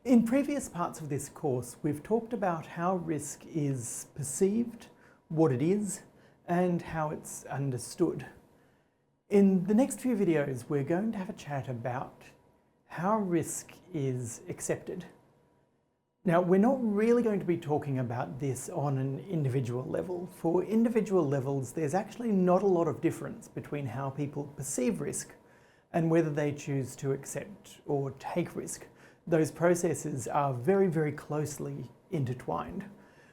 In previous parts of this course, we've talked about how risk is perceived, what it is, and how it's understood. In the next few videos, we're going to have a chat about how risk is accepted. Now, we're not really going to be talking about this on an individual level. For individual levels, there's actually not a lot of difference between how people perceive risk and whether they choose to accept or take risk. Those processes are very, very closely intertwined.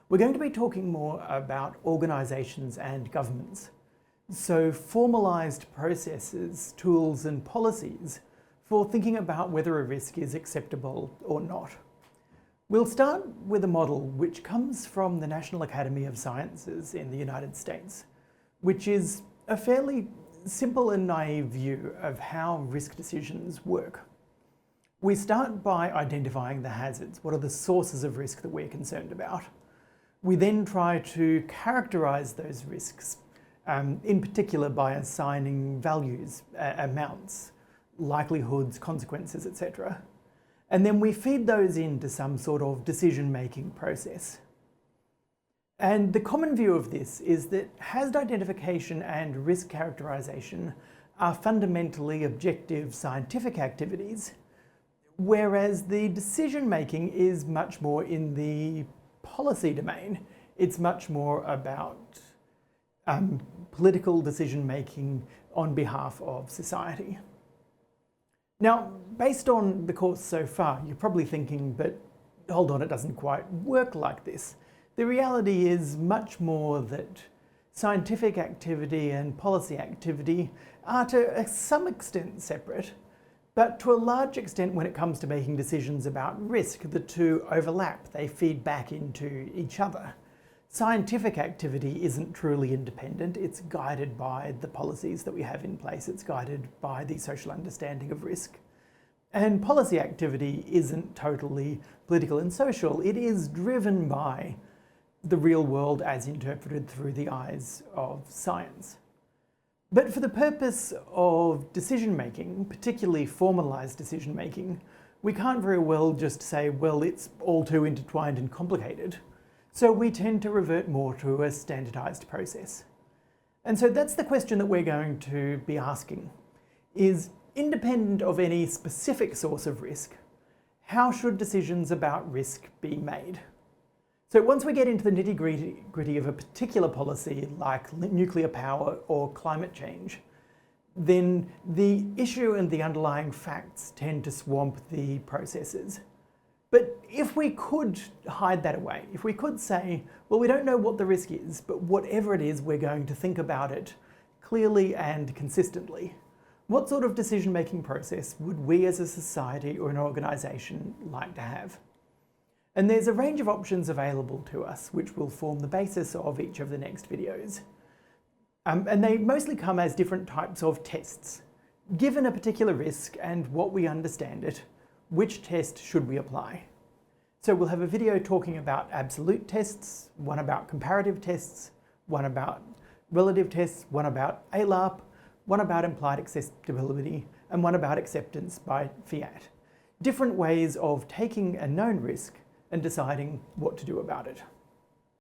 We're going to be talking more about organisations and governments. So formalised processes, tools and policies for thinking about whether a risk is acceptable or not. We'll start with a model which comes from the National Academy of Sciences in the United States, which is a fairly simple and naive view of how risk decisions work. We start by identifying the hazards. What are the sources of risk that we're concerned about? We then try to characterise those risks, in particular by assigning values, amounts, likelihoods, consequences, etc. And then we feed those into some sort of decision-making process. And the common view of this is that hazard identification and risk characterisation are fundamentally objective scientific activities, whereas the decision-making is much more in the policy domain. It's much more about political decision-making on behalf of society. Now, based on the course so far, you're probably thinking, but hold on, it doesn't quite work like this. The reality is much more that scientific activity and policy activity are to some extent separate, but to a large extent when it comes to making decisions about risk, the two overlap, they feed back into each other. Scientific activity isn't truly independent, it's guided by the policies that we have in place, it's guided by the social understanding of risk. And policy activity isn't totally political and social, it is driven by the real world as interpreted through the eyes of science. But for the purpose of decision-making, particularly formalised decision-making, we can't very well just say, well, it's all too intertwined and complicated. So we tend to revert more to a standardised process. And so that's the question that we're going to be asking, is independent of any specific source of risk, how should decisions about risk be made? So once we get into the nitty-gritty of a particular policy like nuclear power or climate change, then the issue and the underlying facts tend to swamp the processes. But if we could hide that away, if we could say, well, we don't know what the risk is, but whatever it is, we're going to think about it clearly and consistently, what sort of decision-making process would we as a society or an organisation like to have? And there's a range of options available to us, which will form the basis of each of the next videos. And they mostly come as different types of tests. Given a particular risk and what we understand it, which test should we apply? So we'll have a video talking about absolute tests, one about comparative tests, one about relative tests, one about ALARP, one about implied acceptability, and one about acceptance by fiat. Different ways of taking a known risk and deciding what to do about it.